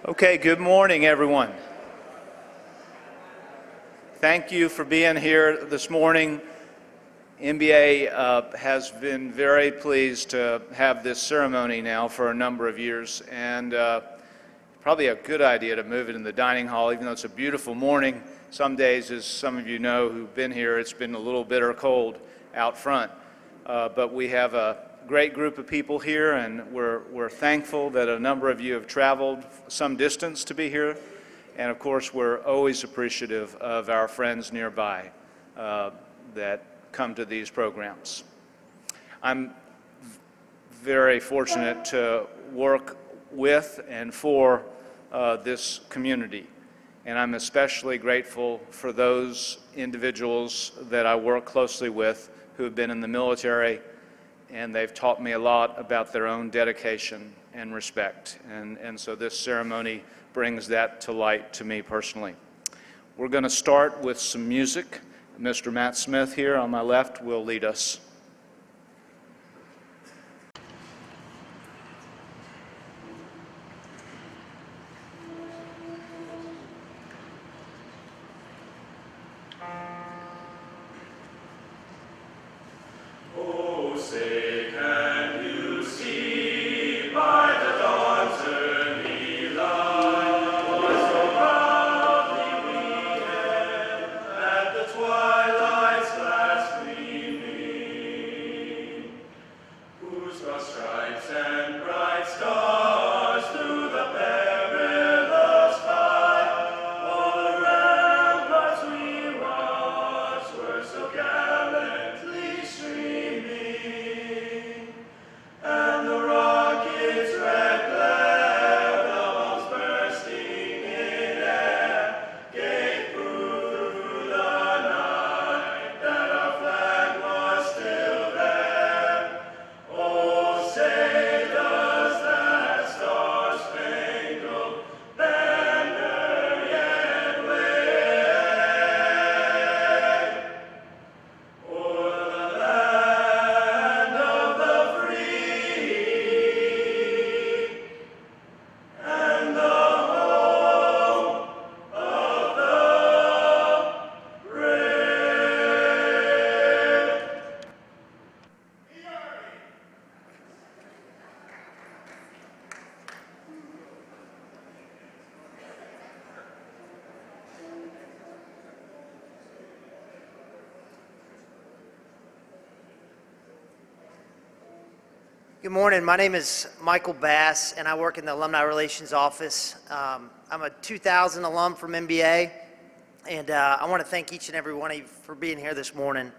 Okay, good morning, everyone. Thank you for being here this morning. MBA has been very pleased to have this ceremony now for a number of years, and probably a good idea to move it in the dining hall, even though it's a beautiful morning. Some days, as some of you know who've been here, it's been a little bitter cold out front. But we have a great group of people here, and we're thankful that a number of you have traveled some distance to be here. And of course, we're always appreciative of our friends nearby that come to these programs. I'm very fortunate to work with and for this community. And I'm especially grateful for those individuals that I work closely with who have been in the military, and they've taught me a lot about their own dedication and respect. And so this ceremony brings that to light to me personally. We're going to start with some music. Mr. Matt Smith here on my left will lead us. Good morning. My name is Michael Bass, and I work in the Alumni Relations Office. I'm a 2000 alum from MBA, and I want to thank each and every one of you for being here this morning.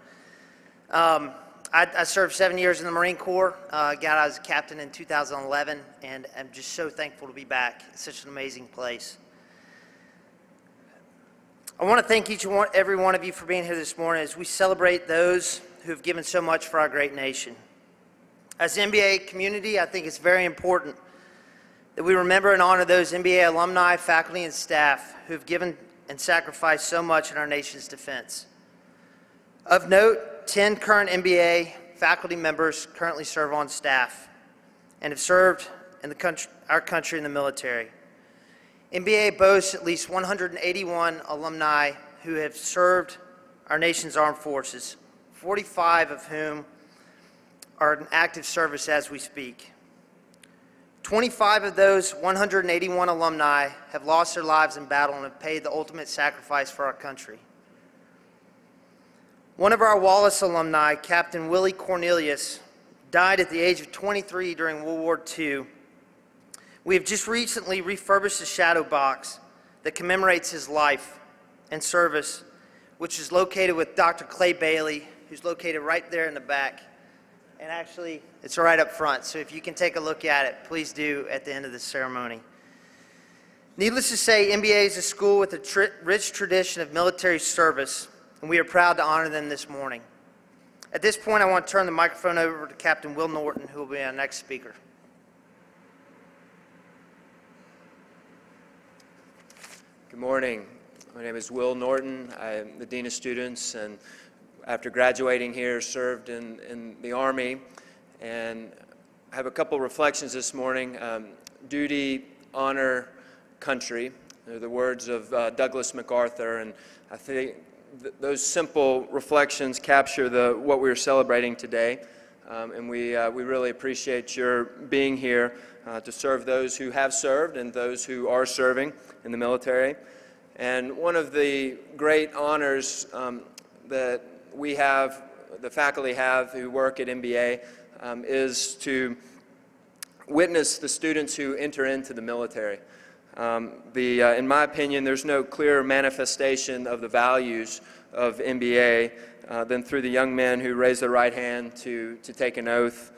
I served 7 years in the Marine Corps, got out as a captain in 2011, and I'm just so thankful to be back. It's such an amazing place. I want to thank each and every one of you for being here this morning as we celebrate those who have given so much for our great nation. As an MBA community, I think it's very important that we remember and honor those MBA alumni, faculty, and staff who have given and sacrificed so much in our nation's defense. Of note, 10 current MBA faculty members currently serve on staff and have served in our country in the military. MBA boasts at least 181 alumni who have served our nation's armed forces, 45 of whom are in active service as we speak. 25 of those 181 alumni have lost their lives in battle and have paid the ultimate sacrifice for our country. One of our Wallace alumni, Captain Willie Cornelius, died at the age of 23 during World War II. We have just recently refurbished a shadow box that commemorates his life and service, which is located with Dr. Clay Bailey, who's located right there in the back. And actually, it's right up front, so if you can take a look at it, please do at the end of the ceremony. Needless to say, MBA is a school with a rich tradition of military service, and we are proud to honor them this morning. At this point, I want to turn the microphone over to Captain Will Norton, who will be our next speaker. Good morning. My name is Will Norton. I'm the Dean of Students, and after graduating here, served in the Army, and I have a couple reflections this morning. Duty, honor, country. They're the words of Douglas MacArthur, and I think those simple reflections capture what we're celebrating today. And we really appreciate your being here to serve those who have served and those who are serving in the military. And one of the great honors that we have, the faculty have who work at MBA, is to witness the students who enter into the military. In my opinion, there's no clearer manifestation of the values of MBA than through the young men who raise their right hand to take an oath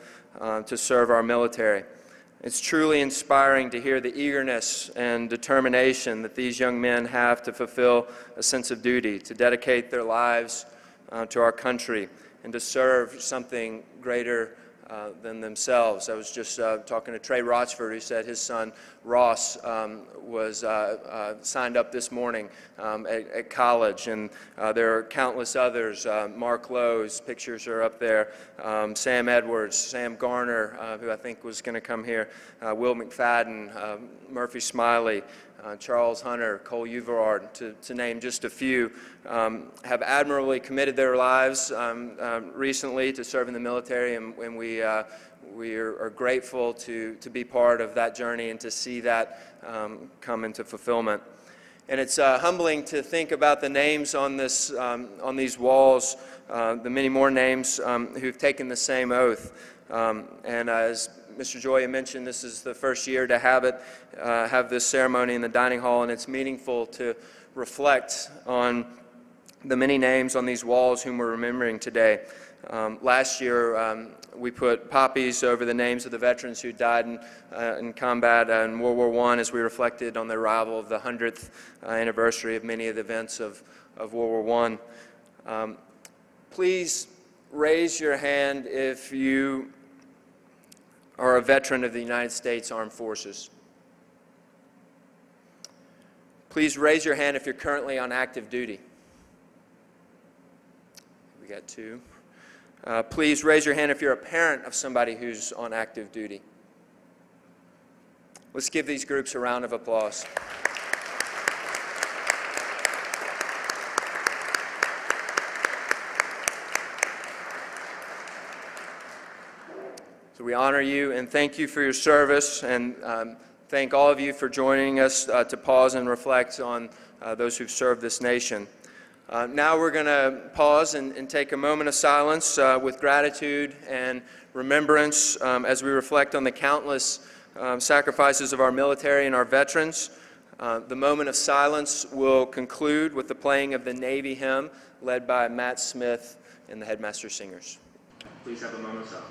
to serve our military. It's truly inspiring to hear the eagerness and determination that these young men have to fulfill a sense of duty, to dedicate their lives to our country, and to serve something greater than themselves. I was just talking to Trey Rochford, who said his son Ross was signed up this morning at college, and there are countless others. Mark Lowe's pictures are up there. Sam Edwards, Sam Garner, who I think was going to come here, Will McFadden, Murphy Smiley, Charles Hunter, Cole Uverard, to name just a few, have admirably committed their lives recently to serve in the military, and we are grateful to be part of that journey and to see that come into fulfillment. And it's humbling to think about the names on these walls, the many more names who've taken the same oath. And as Mr. Joya mentioned, this is the first year to have this ceremony in the dining hall, and it's meaningful to reflect on the many names on these walls whom we're remembering today. Last year, we put poppies over the names of the veterans who died in combat in World War I as we reflected on the arrival of the 100th anniversary of many of the events of World War I. Please raise your hand if you are a veteran of the United States Armed Forces. Please raise your hand if you're currently on active duty. We got two. Please raise your hand if you're a parent of somebody who's on active duty. Let's give these groups a round of applause. So we honor you and thank you for your service, and thank all of you for joining us to pause and reflect on those who've served this nation. Now we're going to pause and take a moment of silence with gratitude and remembrance as we reflect on the countless sacrifices of our military and our veterans. The moment of silence will conclude with the playing of the Navy hymn led by Matt Smith and the Headmaster Singers. Please have a moment of silence.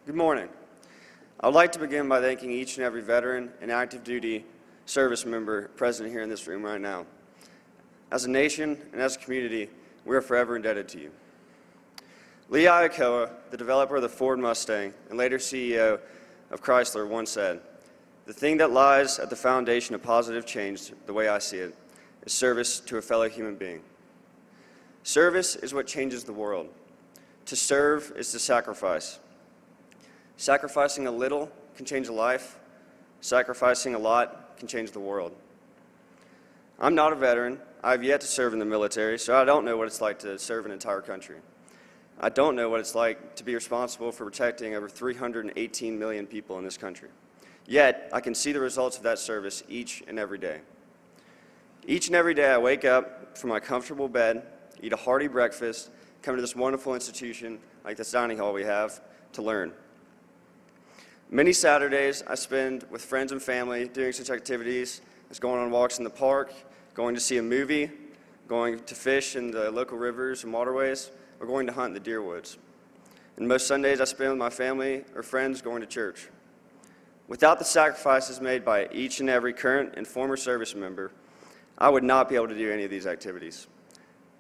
Good morning. I would like to begin by thanking each and every veteran and active duty service member present here in this room right now. As a nation and as a community, we are forever indebted to you. Lee Iacocca, the developer of the Ford Mustang and later CEO of Chrysler, once said, "The thing that lies at the foundation of positive change, the way I see it, is service to a fellow human being." Service is what changes the world. To serve is to sacrifice. Sacrificing a little can change a life. Sacrificing a lot can change the world. I'm not a veteran. I have yet to serve in the military, so I don't know what it's like to serve an entire country. I don't know what it's like to be responsible for protecting over 318 million people in this country. Yet, I can see the results of that service each and every day. Each and every day I wake up from my comfortable bed, eat a hearty breakfast, come to this wonderful institution like this dining hall we have to learn. Many Saturdays I spend with friends and family doing such activities as going on walks in the park, going to see a movie, going to fish in the local rivers and waterways, or going to hunt in the deer woods. And most Sundays I spend with my family or friends going to church. Without the sacrifices made by each and every current and former service member, I would not be able to do any of these activities.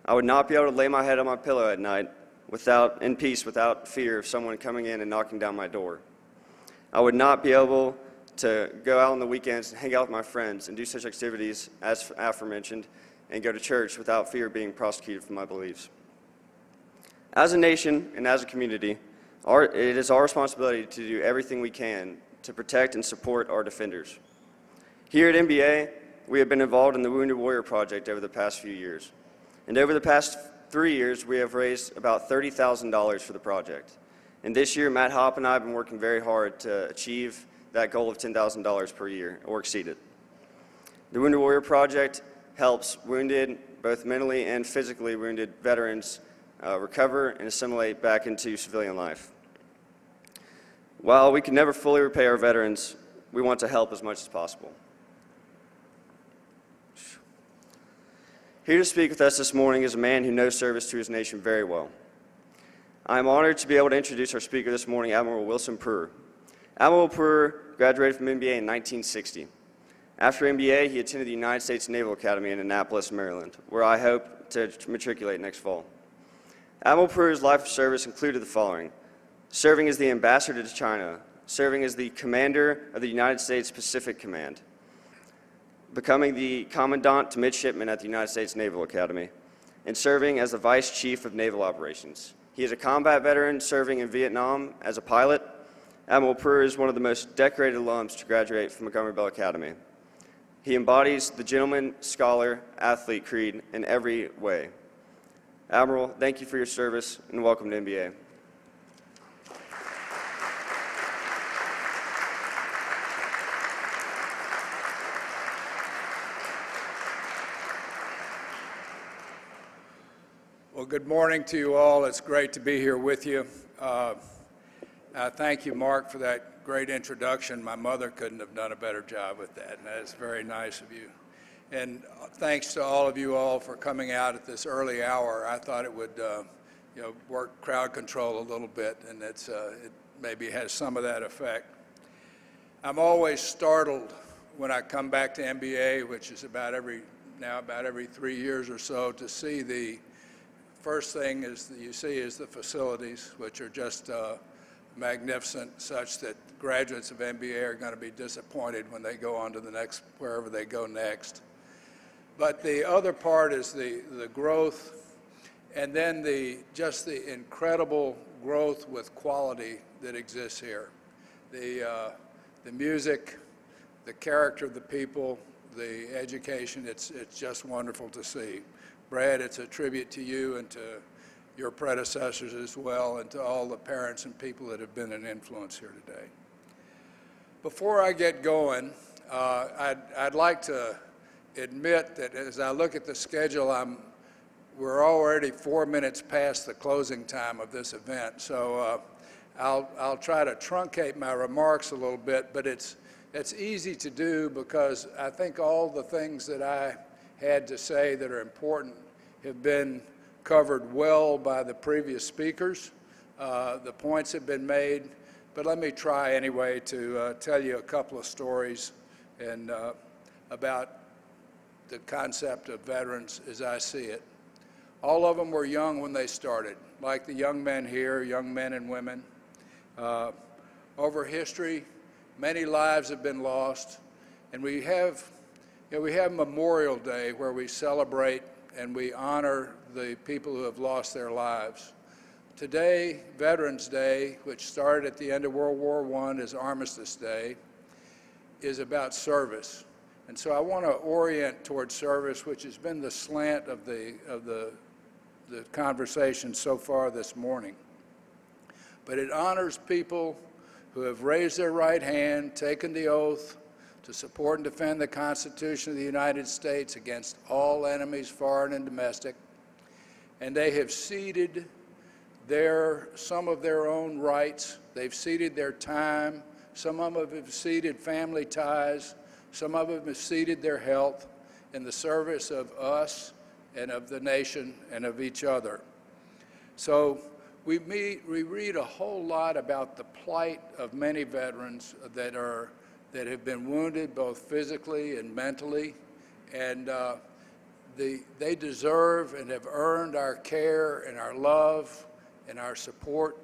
I would not be able to lay my head on my pillow at night in peace without fear of someone coming in and knocking down my door. I would not be able to go out on the weekends and hang out with my friends and do such activities as aforementioned and go to church without fear of being prosecuted for my beliefs. As a nation and as a community, it is our responsibility to do everything we can to protect and support our defenders. Here at MBA, we have been involved in the Wounded Warrior Project over the past few years. And over the past 3 years, we have raised about $30,000 for the project. And this year, Matt Hopp and I have been working very hard to achieve that goal of $10,000 per year, or exceed it. The Wounded Warrior Project helps wounded, both mentally and physically wounded veterans recover and assimilate back into civilian life. While we can never fully repay our veterans, we want to help as much as possible. Here to speak with us this morning is a man who knows service to his nation very well. I am honored to be able to introduce our speaker this morning, Admiral Wilson Pruer. Admiral Pruer graduated from MBA in 1960. After MBA, he attended the United States Naval Academy in Annapolis, Maryland, where I hope to matriculate next fall. Admiral Pruer's life of service included the following: serving as the ambassador to China, serving as the commander of the United States Pacific Command, becoming the commandant to midshipman at the United States Naval Academy, and serving as the vice chief of naval operations. He is a combat veteran serving in Vietnam as a pilot. Admiral Pruer is one of the most decorated alums to graduate from Montgomery Bell Academy. He embodies the gentleman, scholar, athlete creed in every way. Admiral, thank you for your service and welcome to MBA. Well, good morning to you all. It's great to be here with you. Thank you, Mark, for that great introduction. My mother couldn't have done a better job with that, and that's very nice of you. And thanks to all of you all for coming out at this early hour. I thought it would work crowd control a little bit, and it maybe has some of that effect. I'm always startled when I come back to MBA, which is about every 3 years or so, to see the first thing you see is the facilities, which are just magnificent, such that graduates of MBA are going to be disappointed when they go on to the next, wherever they go next. But the other part is the growth, and then just the incredible growth with quality that exists here. The music, the character of the people, the education, it's just wonderful to see. Brad, it's a tribute to you and to your predecessors as well, and to all the parents and people that have been an influence here today. Before I get going, I'd like to admit that as I look at the schedule, we're already 4 minutes past the closing time of this event, so I'll try to truncate my remarks a little bit, but it's easy to do because I think all the things that I had to say that are important have been covered well by the previous speakers. The points have been made, but let me try anyway to tell you a couple of stories and about the concept of veterans as I see it. All of them were young when they started, like the young men here, young men and women. Over history, many lives have been lost, and we have Memorial Day where we celebrate and we honor the people who have lost their lives. Today, Veterans Day, which started at the end of World War I as Armistice Day, is about service. And so I want to orient towards service, which has been the slant of the conversation so far this morning. But it honors people who have raised their right hand, taken the oath to support and defend the Constitution of the United States against all enemies, foreign and domestic, and they have ceded some of their own rights. They've ceded their time. Some of them have ceded family ties. Some of them have ceded their health in the service of us and of the nation and of each other. So we read a whole lot about the plight of many veterans that have been wounded both physically and mentally, and they deserve and have earned our care and our love and our support.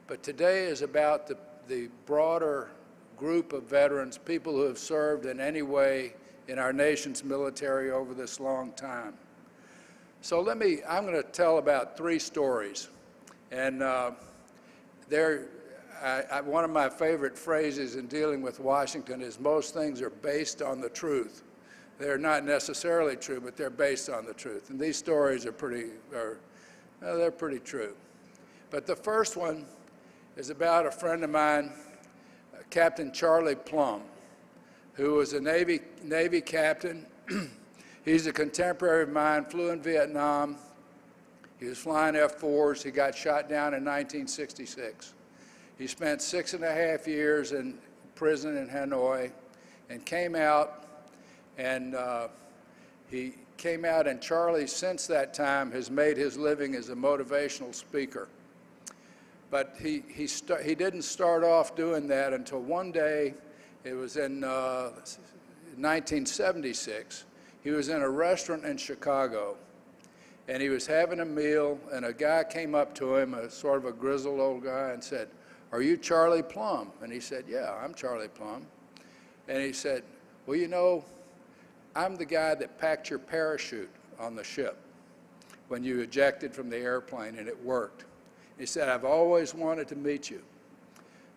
But today is about the broader group of veterans, people who have served in any way in our nation's military over this long time. So I'm going to tell about 3 stories. And one of my favorite phrases in dealing with Washington is most things are based on the truth. They're not necessarily true, but they're based on the truth. And these stories are they're pretty true. But the first one is about a friend of mine, Captain Charlie Plum, who was a Navy captain. He's a contemporary of mine, flew in Vietnam. He was flying F-4s. He got shot down in 1966. He spent 6.5 years in prison in Hanoi and came out, and Charlie, since that time, has made his living as a motivational speaker. But he didn't start off doing that until one day, it was in 1976, he was in a restaurant in Chicago, and he was having a meal, and a guy came up to him, a sort of a grizzled old guy, and said, "Are you Charlie Plum?" And he said, "Yeah, I'm Charlie Plum." And he said, "Well, you know, I'm the guy that packed your parachute on the ship when you ejected from the airplane and it worked." He said, "I've always wanted to meet you."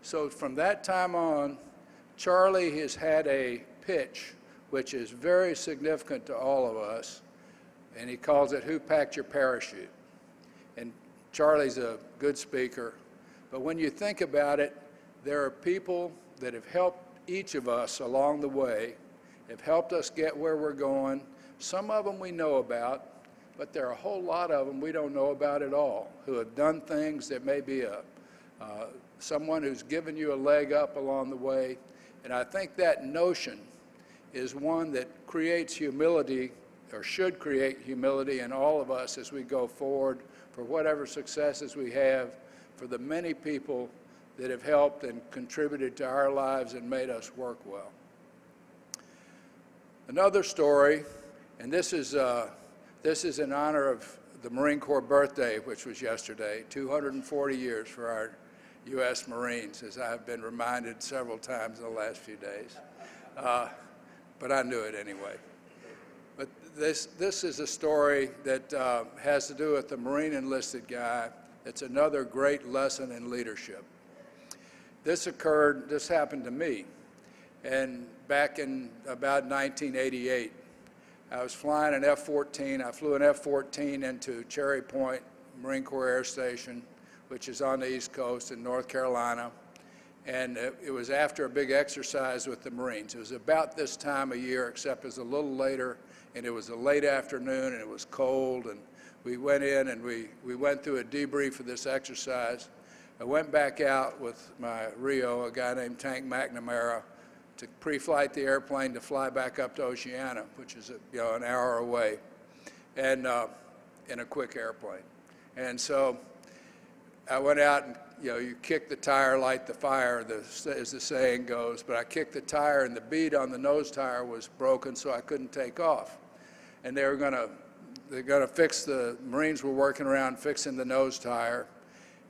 So from that time on, Charlie has had a pitch which is very significant to all of us, and he calls it "Who Packed Your Parachute?" And Charlie's a good speaker, but when you think about it, there are people that have helped each of us along the way, have helped us get where we're going. Some of them we know about, but there are a whole lot of them we don't know about at all, who have done things that may be someone who's given you a leg up along the way. And I think that notion is one that creates humility, or should create humility in all of us as we go forward for whatever successes we have, for the many people that have helped and contributed to our lives and made us work well. Another story, and this is in honor of the Marine Corps birthday, which was yesterday, 240 years for our U.S. Marines, as I've been reminded several times in the last few days. But I knew it anyway. But this is a story that has to do with the Marine enlisted guy. It's another great lesson in leadership. This happened to me, and back in about 1988. I was flying an F-14. I flew an F-14 into Cherry Point Marine Corps Air Station, which is on the East Coast in North Carolina. And it was after a big exercise with the Marines. It was about this time of year, except it was a little later, and it was a late afternoon, and it was cold, and we went in and we went through a debrief of this exercise. I went back out with my Rio, a guy named Tank McNamara, to pre-flight the airplane to fly back up to Oceana, which is an hour away, and in a quick airplane. And so I went out and you kick the tire, light the fire, as the saying goes, but I kicked the tire and the bead on the nose tire was broken, so I couldn't take off. And they're going to fix the Marines were working around fixing the nose tire,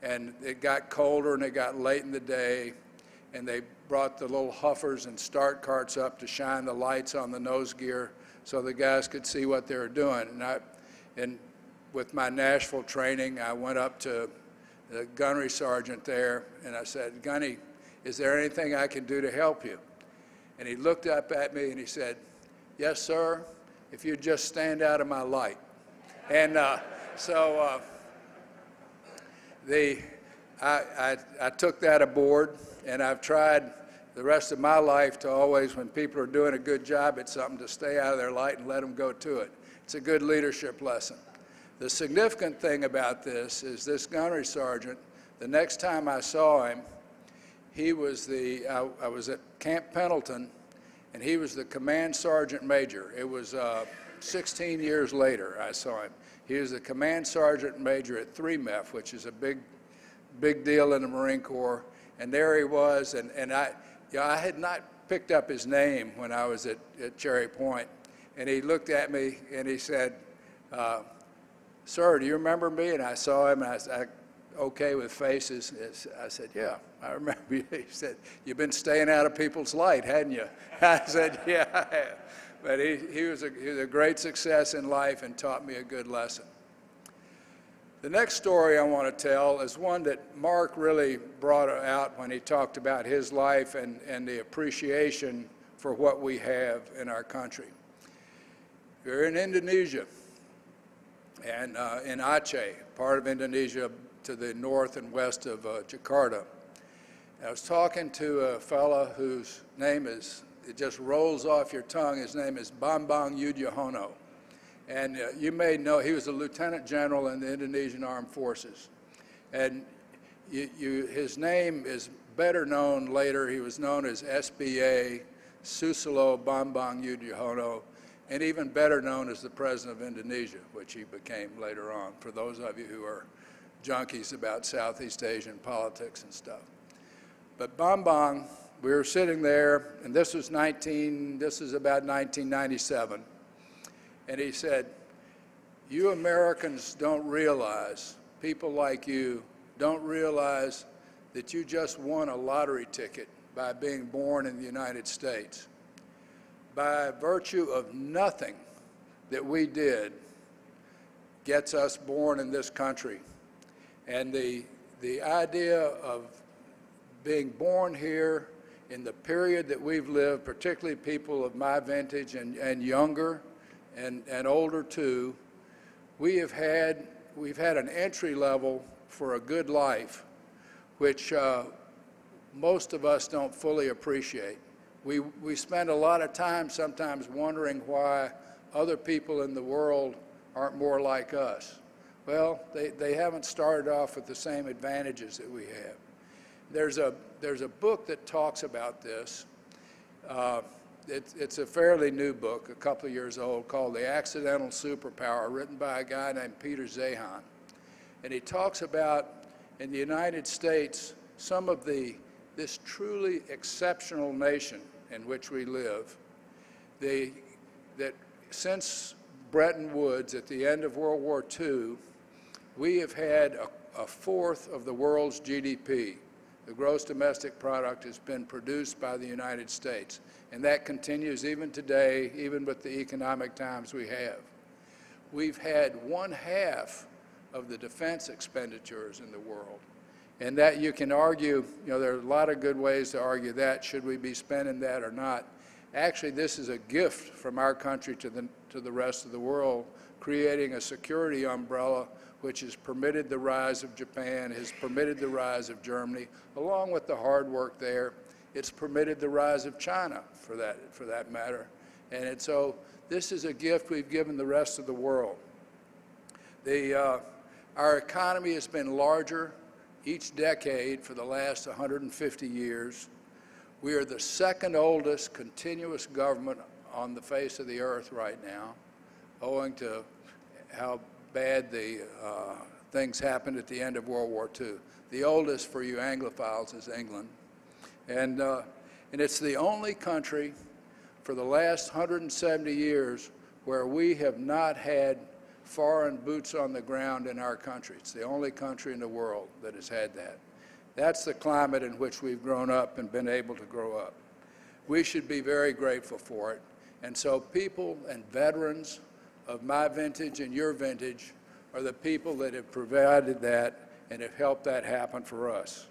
and it got colder and it got late in the day, and they brought the little huffers and start carts up to shine the lights on the nose gear so the guys could see what they were doing. And with my Nashville training, I went up to the gunnery sergeant there, and I said, "Gunny, is there anything I can do to help you?" And he looked up at me and he said, "Yes, sir, if you'd just stand out of my light." And I took that aboard, and I've tried the rest of my life to always, when people are doing a good job at something, to stay out of their light and let them go to it. It's a good leadership lesson. The significant thing about this is this gunnery sergeant, the next time I saw him, he was I was at Camp Pendleton, and he was the command sergeant major. It was 16 years later I saw him. He was the command sergeant major at 3MEF, which is a big deal in the Marine Corps. And there he was, and I had not picked up his name when I was at Cherry Point. And he looked at me and he said, "Sir, do you remember me?" And I saw him, and I said, "Okay with faces." I said, "Yeah, I remember you." He said, "You've been staying out of people's light, hadn't you?" I said, "Yeah, I have." But he was a great success in life and taught me a good lesson. The next story I want to tell is one that Mark really brought out when he talked about his life and the appreciation for what we have in our country. We're in Indonesia, and in Aceh, part of Indonesia to the north and west of Jakarta. I was talking to a fella whose name it just rolls off your tongue. His name is Bambang Yudhoyono. And you may know he was a lieutenant general in the Indonesian Armed Forces. And his name is better known later. He was known as SBA Susilo Bambang Yudhoyono, and even better known as the President of Indonesia, which he became later on, for those of you who are junkies about Southeast Asian politics and stuff. But Bambang, we were sitting there, and this is about 1997, and he said, "You Americans don't realize, people like you don't realize that you just won a lottery ticket by being born in the United States. By virtue of nothing that we did gets us born in this country. And the idea of being born here in the period that we've lived, particularly people of my vintage and younger and older too, we've had an entry level for a good life, which most of us don't fully appreciate. We spend a lot of time sometimes wondering why other people in the world aren't more like us. Well, they haven't started off with the same advantages that we have. There's a book that talks about this. It's a fairly new book, a couple of years old, called The Accidental Superpower, written by a guy named Peter Zeihan. And he talks about, in the United States, some of this truly exceptional nation in which we live, that since Bretton Woods at the end of World War II, we have had a fourth of the world's GDP. The gross domestic product has been produced by the United States, and that continues even today, even with the economic times we have. We've had 1/2 of the defense expenditures in the world, and that you can argue, there are a lot of good ways to argue that, should we be spending that or not. Actually, this is a gift from our country to the rest of the world, creating a security umbrella which has permitted the rise of Japan, has permitted the rise of Germany, along with the hard work there. It's permitted the rise of China, for that matter. And so this is a gift we've given the rest of the world. Our economy has been larger each decade for the last 150 years. We are the second oldest continuous government on the face of the earth right now, owing to how bad the things happened at the end of World War II. The oldest for you Anglophiles is England. And it's the only country for the last 170 years where we have not had foreign boots on the ground in our country. It's the only country in the world that has had that. That's the climate in which we've grown up and been able to grow up. We should be very grateful for it. And so people and veterans of my vintage and your vintage are the people that have provided that and have helped that happen for us.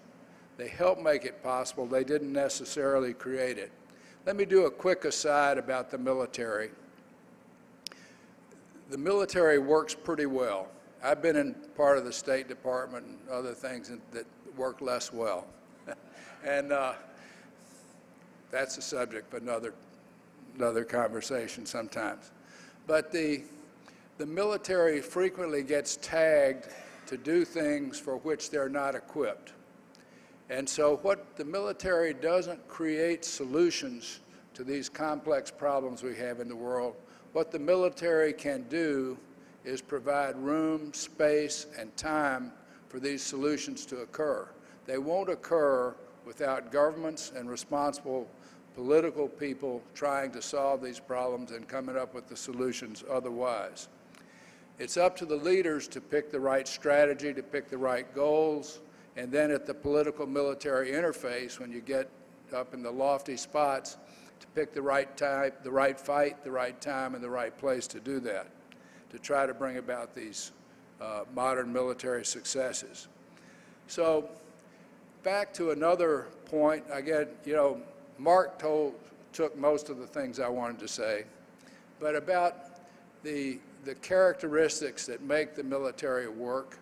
They helped make it possible. They didn't necessarily create it. Let me do a quick aside about the military. The military works pretty well. I've been in part of the State Department and other things that work less well. And that's a subject for another conversation sometimes. But the military frequently gets tagged to do things for which they're not equipped. And so what the military doesn't create solutions to these complex problems we have in the world. What the military can do is provide room, space, and time for these solutions to occur. They won't occur without governments and responsible political people trying to solve these problems and coming up with the solutions otherwise. It's up to the leaders to pick the right strategy, to pick the right goals, and then at the political military interface, when you get up in the lofty spots, to pick the right type, the right fight, the right time, and the right place to do that, to try to bring about these modern military successes. So back to another point, again, Mark took most of the things I wanted to say, but about the characteristics that make the military work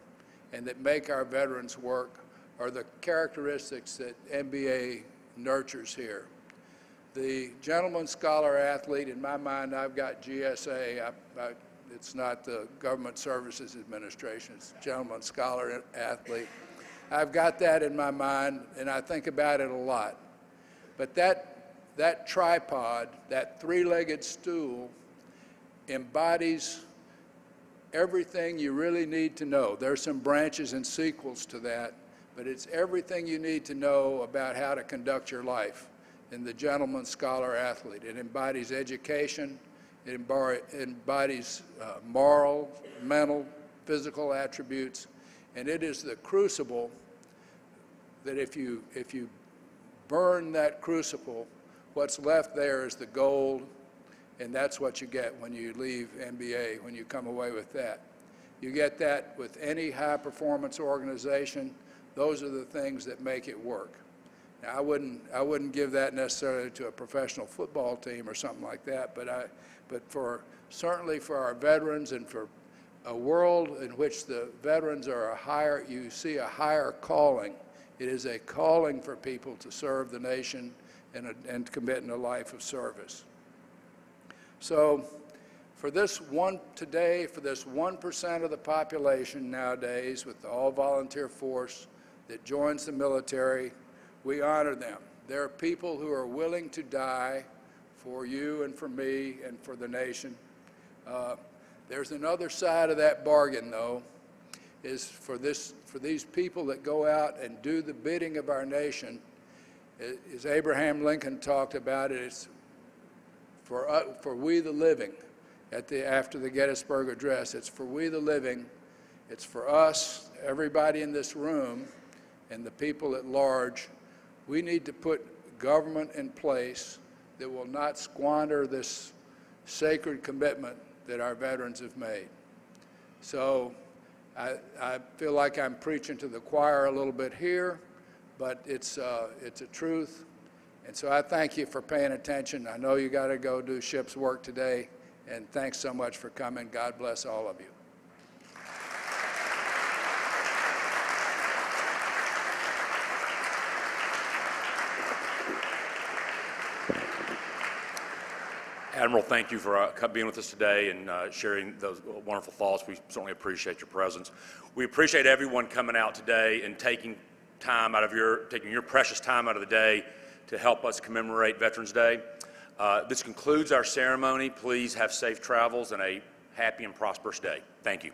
and that make our veterans work are the characteristics that MBA nurtures here. The gentleman scholar athlete, in my mind, I've got GSA. It's not the Government Services Administration. It's gentleman scholar athlete. I've got that in my mind, and I think about it a lot. But that tripod, that three-legged stool, embodies everything you really need to know. There's some branches and sequels to that, but it's everything you need to know about how to conduct your life in the gentleman scholar athlete. It embodies education, it embodies moral, mental, physical attributes, and it is the crucible that if you burn that crucible, what's left there is the gold, and that's what you get when you leave MBA, when you come away with that. You get that with any high-performance organization. Those are the things that make it work. Now, I wouldn't give that necessarily to a professional football team or something like that, but certainly for our veterans and for a world in which the veterans are you see a higher calling. It is a calling for people to serve the nation and commit in a life of service. So for this 1% of the population nowadays with the all-volunteer force that joins the military, we honor them. There are people who are willing to die for you and for me and for the nation. There's another side of that bargain, though, is for these people that go out and do the bidding of our nation. As Abraham Lincoln talked about it, it's for we the living. After the Gettysburg Address, it's for we the living. It's for us, everybody in this room, and the people at large. We need to put government in place that will not squander this sacred commitment that our veterans have made. So I feel like I'm preaching to the choir a little bit here, but it's a truth. And so I thank you for paying attention. I know you got to go do ship's work today, and thanks so much for coming. God bless all of you. Admiral, thank you for being with us today and sharing those wonderful thoughts. We certainly appreciate your presence. We appreciate everyone coming out today and taking your precious time out of the day to help us commemorate Veterans Day. This concludes our ceremony. Please have safe travels and a happy and prosperous day. Thank you.